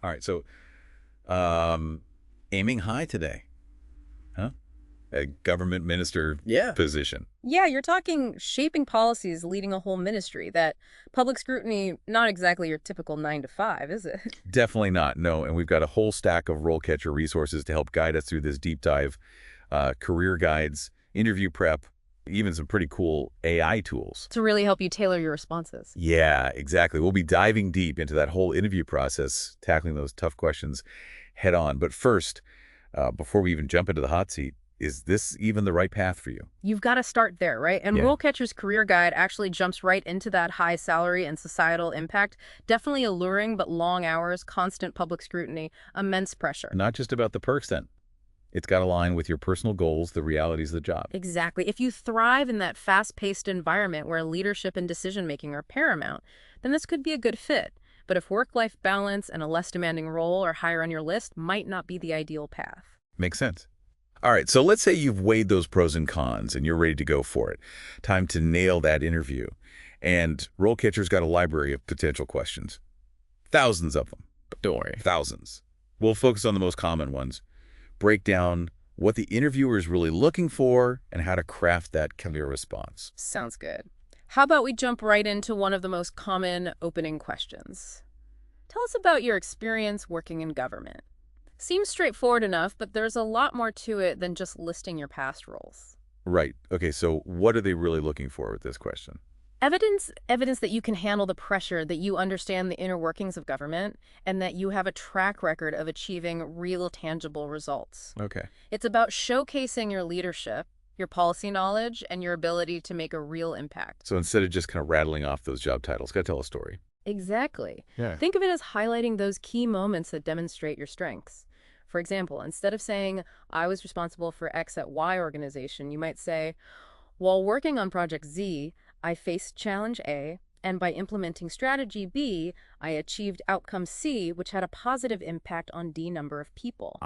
All right, so um, aiming high today, huh? A government minister Yeah. position. Yeah, you're talking shaping policies, leading a whole ministry. That public scrutiny, not exactly your typical 9 to 5, is it? Definitely not, no. And we've got a whole stack of RoleCatcher resources to help guide us through this deep dive, career guides, interview prep, even some pretty cool AI tools. To really help you tailor your responses. Yeah, exactly. We'll be diving deep into that whole interview process, tackling those tough questions head on. But first, before we even jump into the hot seat, is this even the right path for you? You've got to start there, right? And Yeah. RoleCatcher's career guide actually jumps right into that high salary and societal impact. Definitely alluring, but long hours, constant public scrutiny, immense pressure. Not just about the perks then. It's got to align with your personal goals, the realities of the job. Exactly. If you thrive in that fast-paced environment where leadership and decision-making are paramount, then this could be a good fit. But if work-life balance and a less demanding role are higher on your list, might not be the ideal path. Makes sense. All right, so let's say you've weighed those pros and cons and you're ready to go for it. Time to nail that interview. And RoleCatcher's got a library of potential questions. Thousands of them. Don't worry. Thousands. We'll focus on the most common ones. Break down what the interviewer is really looking for and how to craft that clear response. Sounds good. How about we jump right into one of the most common opening questions? Tell us about your experience working in government. Seems straightforward enough, but there's a lot more to it than just listing your past roles. Right. Okay, so what are they really looking for with this question? Evidence that you can handle the pressure, that you understand the inner workings of government, and that you have a track record of achieving real tangible results. Okay. It's about showcasing your leadership, your policy knowledge, and your ability to make a real impact. So instead of just kind of rattling off those job titles, got to tell a story. Exactly. Yeah. Think of it as highlighting those key moments that demonstrate your strengths. For example, instead of saying, I was responsible for X at Y organization, you might say, while working on Project Z, I faced challenge A, and by implementing strategy B, I achieved outcome C, which had a positive impact on D number of people.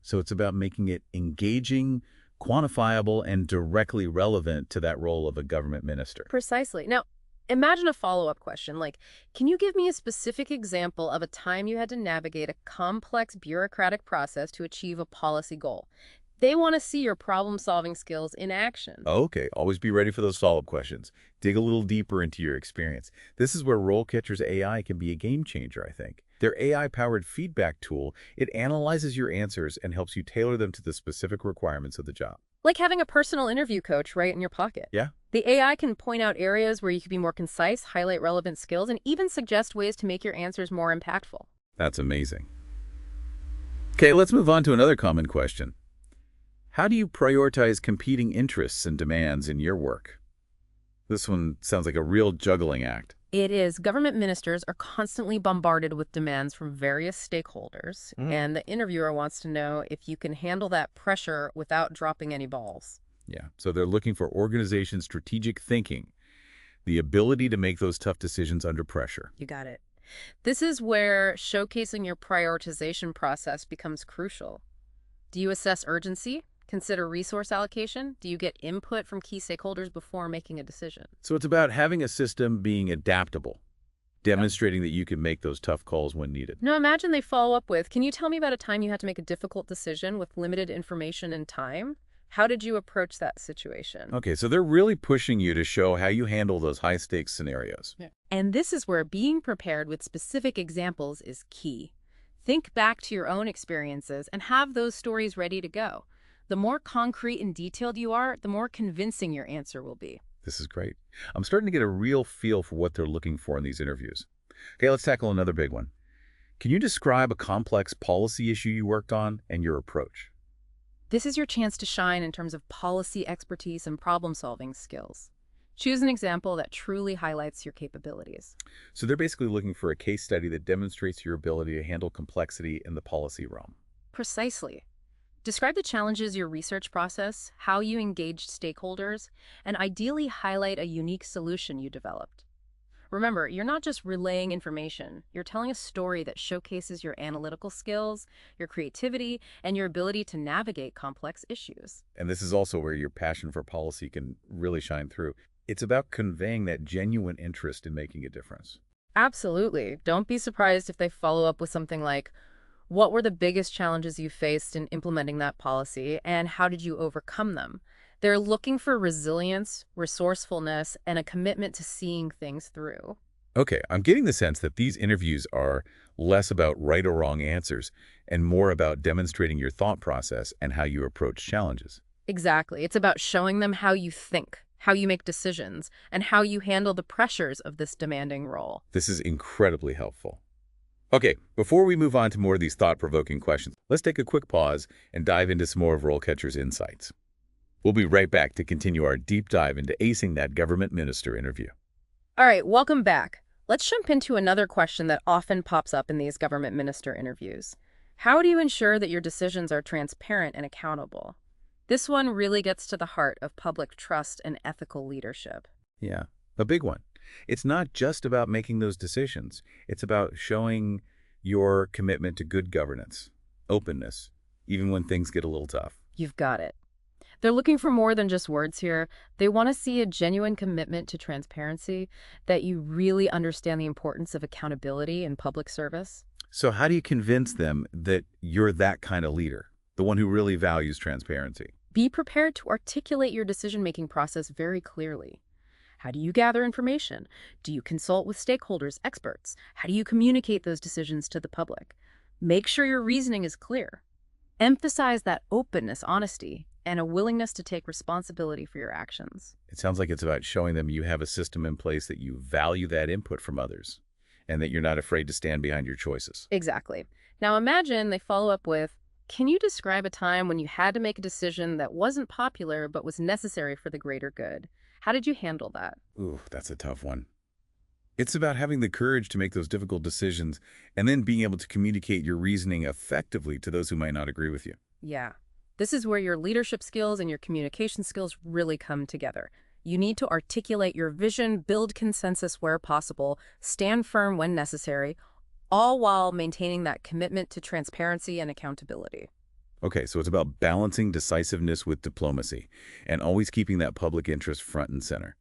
So it's about making it engaging, quantifiable, and directly relevant to that role of a government minister. Precisely. Now, imagine a follow-up question like, can you give me a specific example of a time you had to navigate a complex bureaucratic process to achieve a policy goal? They want to see your problem-solving skills in action. Okay, always be ready for those follow-up questions. Dig a little deeper into your experience. This is where RoleCatcher's AI can be a game changer, I think. Their AI-powered feedback tool, it analyzes your answers and helps you tailor them to the specific requirements of the job. Like having a personal interview coach right in your pocket. Yeah? The AI can point out areas where you could be more concise, highlight relevant skills, and even suggest ways to make your answers more impactful. That's amazing. Okay, let's move on to another common question. How do you prioritize competing interests and demands in your work? This one sounds like a real juggling act. It is. Government ministers are constantly bombarded with demands from various stakeholders, and the interviewer wants to know if you can handle that pressure without dropping any balls. Yeah, so they're looking for organization strategic thinking, the ability to make those tough decisions under pressure. You got it. This is where showcasing your prioritization process becomes crucial. Do you assess urgency? Consider resource allocation? Do you get input from key stakeholders before making a decision? So it's about having a system being adaptable, demonstrating that you can make those tough calls when needed. Now imagine they follow up with, can you tell me about a time you had to make a difficult decision with limited information and time? How did you approach that situation? Okay, so they're really pushing you to show how you handle those high-stakes scenarios. Yeah. And this is where being prepared with specific examples is key. Think back to your own experiences and have those stories ready to go. The more concrete and detailed you are, the more convincing your answer will be. This is great. I'm starting to get a real feel for what they're looking for in these interviews. Okay, let's tackle another big one. Can you describe a complex policy issue you worked on and your approach? This is your chance to shine in terms of policy expertise and problem-solving skills. Choose an example that truly highlights your capabilities. So they're basically looking for a case study that demonstrates your ability to handle complexity in the policy realm. Precisely. Describe the challenges your research process, how you engaged stakeholders, and ideally highlight a unique solution you developed. Remember, you're not just relaying information, you're telling a story that showcases your analytical skills, your creativity, and your ability to navigate complex issues. And this is also where your passion for policy can really shine through. It's about conveying that genuine interest in making a difference. Absolutely. Don't be surprised if they follow up with something like, what were the biggest challenges you faced in implementing that policy, and how did you overcome them? They're looking for resilience, resourcefulness, and a commitment to seeing things through. Okay, I'm getting the sense that these interviews are less about right or wrong answers and more about demonstrating your thought process and how you approach challenges. Exactly. It's about showing them how you think, how you make decisions, and how you handle the pressures of this demanding role. This is incredibly helpful. Okay, before we move on to more of these thought-provoking questions, let's take a quick pause and dive into some more of RoleCatcher's insights. We'll be right back to continue our deep dive into acing that government minister interview. All right, welcome back. Let's jump into another question that often pops up in these government minister interviews. How do you ensure that your decisions are transparent and accountable? This one really gets to the heart of public trust and ethical leadership. Yeah, a big one. It's not just about making those decisions. It's about showing your commitment to good governance, openness, even when things get a little tough. You've got it. They're looking for more than just words here. They want to see a genuine commitment to transparency, that you really understand the importance of accountability in public service. So how do you convince them that you're that kind of leader, the one who really values transparency? Be prepared to articulate your decision-making process very clearly. How do you gather information? Do you consult with stakeholders, experts? How do you communicate those decisions to the public? Make sure your reasoning is clear. Emphasize that openness, honesty, and a willingness to take responsibility for your actions. It sounds like it's about showing them you have a system in place that you value that input from others and that you're not afraid to stand behind your choices. Exactly. Now imagine they follow up with, can you describe a time when you had to make a decision that wasn't popular but was necessary for the greater good? How did you handle that? Ooh, that's a tough one. It's about having the courage to make those difficult decisions and then being able to communicate your reasoning effectively to those who might not agree with you. Yeah. This is where your leadership skills and your communication skills really come together. You need to articulate your vision, build consensus where possible, stand firm when necessary, all while maintaining that commitment to transparency and accountability. Okay, so it's about balancing decisiveness with diplomacy and always keeping that public interest front and center.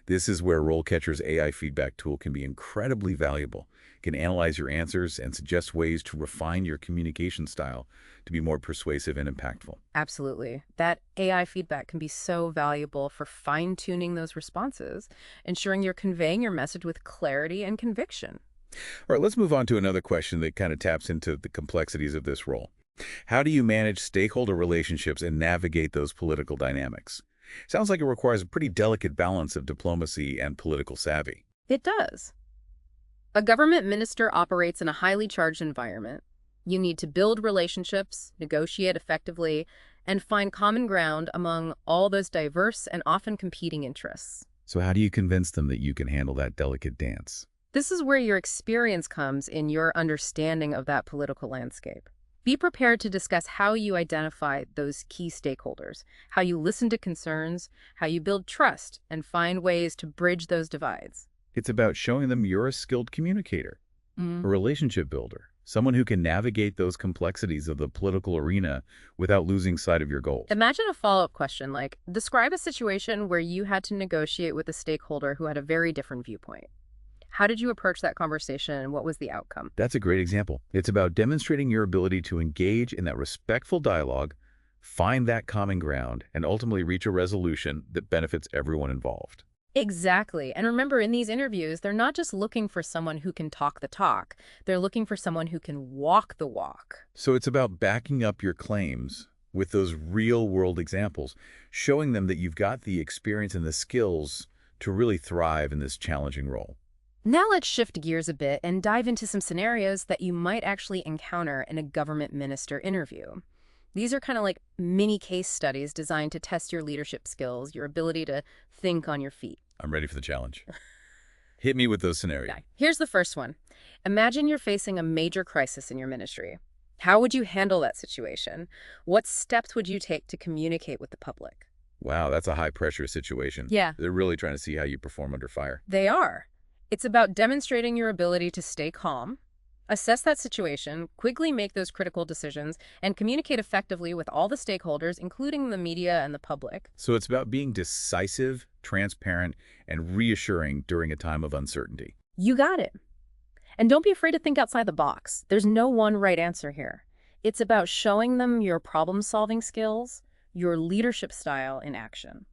This is where RoleCatcher's AI feedback tool can be incredibly valuable. It can analyze your answers and suggest ways to refine your communication style to be more persuasive and impactful. Absolutely. That AI feedback can be so valuable for fine-tuning those responses, ensuring you're conveying your message with clarity and conviction. All right, let's move on to another question that kind of taps into the complexities of this role. How do you manage stakeholder relationships and navigate those political dynamics? Sounds like it requires a pretty delicate balance of diplomacy and political savvy. It does. A government minister operates in a highly charged environment. You need to build relationships, negotiate effectively, and find common ground among all those diverse and often competing interests. So how do you convince them that you can handle that delicate dance? This is where your experience comes in your understanding of that political landscape. Be prepared to discuss how you identify those key stakeholders, how you listen to concerns, how you build trust, and find ways to bridge those divides. It's about showing them you're a skilled communicator, a relationship builder, someone who can navigate those complexities of the political arena without losing sight of your goals. Imagine a follow-up question like, describe a situation where you had to negotiate with a stakeholder who had a very different viewpoint. How did you approach that conversation and what was the outcome? That's a great example. It's about demonstrating your ability to engage in that respectful dialogue, find that common ground, and ultimately reach a resolution that benefits everyone involved. Exactly. And remember, in these interviews, they're not just looking for someone who can talk the talk. They're looking for someone who can walk the walk. So it's about backing up your claims with those real-world examples, showing them that you've got the experience and the skills to really thrive in this challenging role. Now let's shift gears a bit and dive into some scenarios that you might actually encounter in a government minister interview. These are kind of like mini case studies designed to test your leadership skills, your ability to think on your feet. I'm ready for the challenge. Hit me with those scenarios. Okay. Here's the first one. Imagine you're facing a major crisis in your ministry. How would you handle that situation? What steps would you take to communicate with the public? Wow, that's a high-pressure situation. Yeah. They're really trying to see how you perform under fire. They are. It's about demonstrating your ability to stay calm, assess that situation, quickly make those critical decisions, and communicate effectively with all the stakeholders, including the media and the public. So it's about being decisive, transparent, and reassuring during a time of uncertainty. You got it. And don't be afraid to think outside the box. There's no one right answer here. It's about showing them your problem-solving skills, your leadership style in action.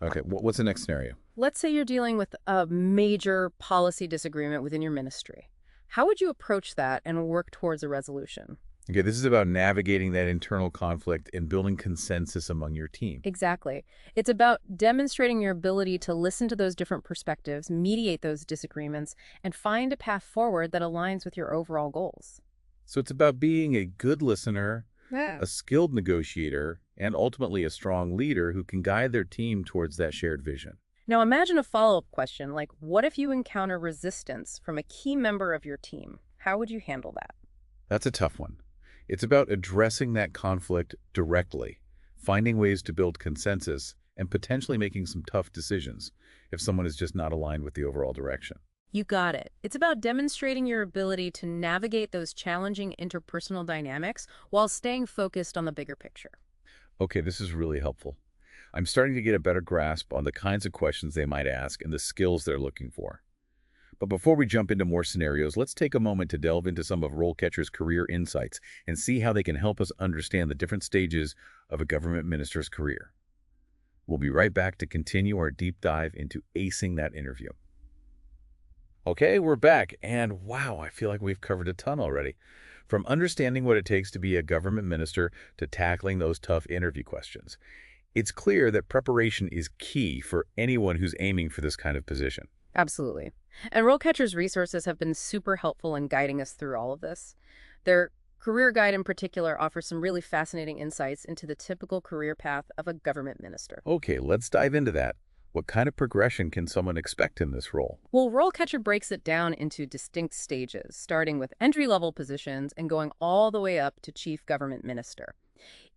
Okay, what's the next scenario? Let's say you're dealing with a major policy disagreement within your ministry. How would you approach that and work towards a resolution? Okay, this is about navigating that internal conflict and building consensus among your team. Exactly. It's about demonstrating your ability to listen to those different perspectives, mediate those disagreements, and find a path forward that aligns with your overall goals. So it's about being a good listener, Yeah. a skilled negotiator, and ultimately a strong leader who can guide their team towards that shared vision. Now imagine a follow-up question like, what if you encounter resistance from a key member of your team? How would you handle that? That's a tough one. It's about addressing that conflict directly, finding ways to build consensus, and potentially making some tough decisions if someone is just not aligned with the overall direction. You got it. It's about demonstrating your ability to navigate those challenging interpersonal dynamics while staying focused on the bigger picture. Okay, this is really helpful. I'm starting to get a better grasp on the kinds of questions they might ask and the skills they're looking for. But before we jump into more scenarios, let's take a moment to delve into some of RoleCatcher's career insights and see how they can help us understand the different stages of a government minister's career. We'll be right back to continue our deep dive into acing that interview. Okay, we're back, and wow, I feel like we've covered a ton already. From understanding what it takes to be a government minister to tackling those tough interview questions. It's clear that preparation is key for anyone who's aiming for this kind of position. Absolutely. And RoleCatcher's resources have been super helpful in guiding us through all of this. Their career guide in particular offers some really fascinating insights into the typical career path of a government minister. Okay, let's dive into that. What kind of progression can someone expect in this role? Well, RoleCatcher breaks it down into distinct stages, starting with entry-level positions and going all the way up to chief government minister.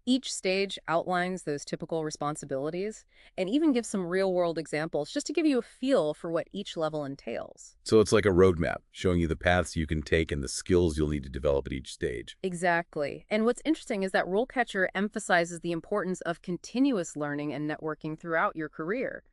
Each stage outlines those typical responsibilities and even gives some real-world examples just to give you a feel for what each level entails. So it's like a roadmap, showing you the paths you can take and the skills you'll need to develop at each stage. Exactly. And what's interesting is that RoleCatcher emphasizes the importance of continuous learning and networking throughout your career.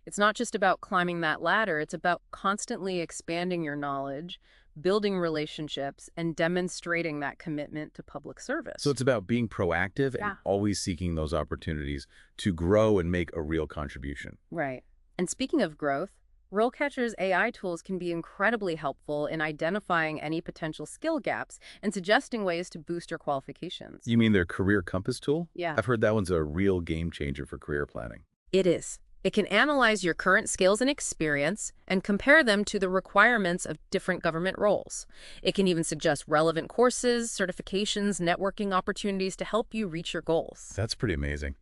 It's not just about climbing that ladder, it's about constantly expanding your knowledge, building relationships, and demonstrating that commitment to public service. So it's about being proactive and Yeah. always seeking those opportunities to grow and make a real contribution. Right. And speaking of growth, RoleCatcher's AI tools can be incredibly helpful in identifying any potential skill gaps and suggesting ways to boost your qualifications. You mean their career compass tool? Yeah. I've heard that one's a real game changer for career planning. It is. It can analyze your current skills and experience and compare them to the requirements of different government roles. It can even suggest relevant courses, certifications, networking opportunities to help you reach your goals. That's pretty amazing.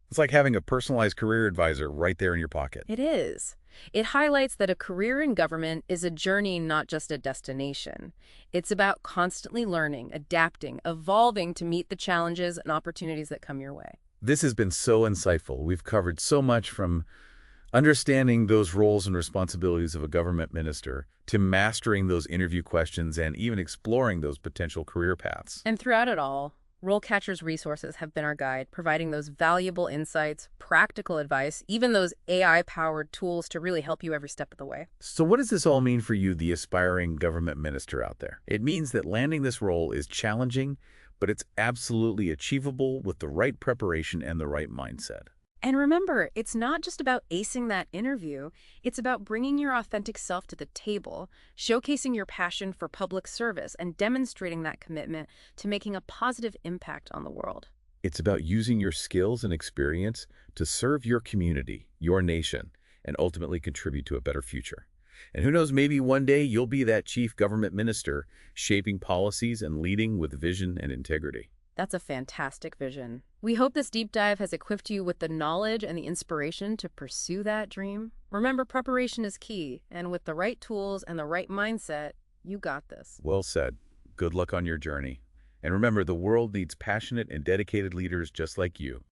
It's like having a personalized career advisor right there in your pocket. It is. It highlights that a career in government is a journey, not just a destination. It's about constantly learning, adapting, evolving to meet the challenges and opportunities that come your way. This has been so insightful. We've covered so much from understanding those roles and responsibilities of a government minister to mastering those interview questions and even exploring those potential career paths. And throughout it all, RoleCatcher's resources have been our guide, providing those valuable insights, practical advice, even those AI-powered tools to really help you every step of the way. So what does this all mean for you, the aspiring government minister out there? It means that landing this role is challenging, but it's absolutely achievable with the right preparation and the right mindset. And remember, it's not just about acing that interview. It's about bringing your authentic self to the table, showcasing your passion for public service, and demonstrating that commitment to making a positive impact on the world. It's about using your skills and experience to serve your community, your nation, and ultimately contribute to a better future. And who knows, maybe one day you'll be that chief government minister, shaping policies and leading with vision and integrity. That's a fantastic vision. We hope this deep dive has equipped you with the knowledge and the inspiration to pursue that dream. Remember, preparation is key, and with the right tools and the right mindset, you got this. Well said. Good luck on your journey. And remember, the world needs passionate and dedicated leaders just like you.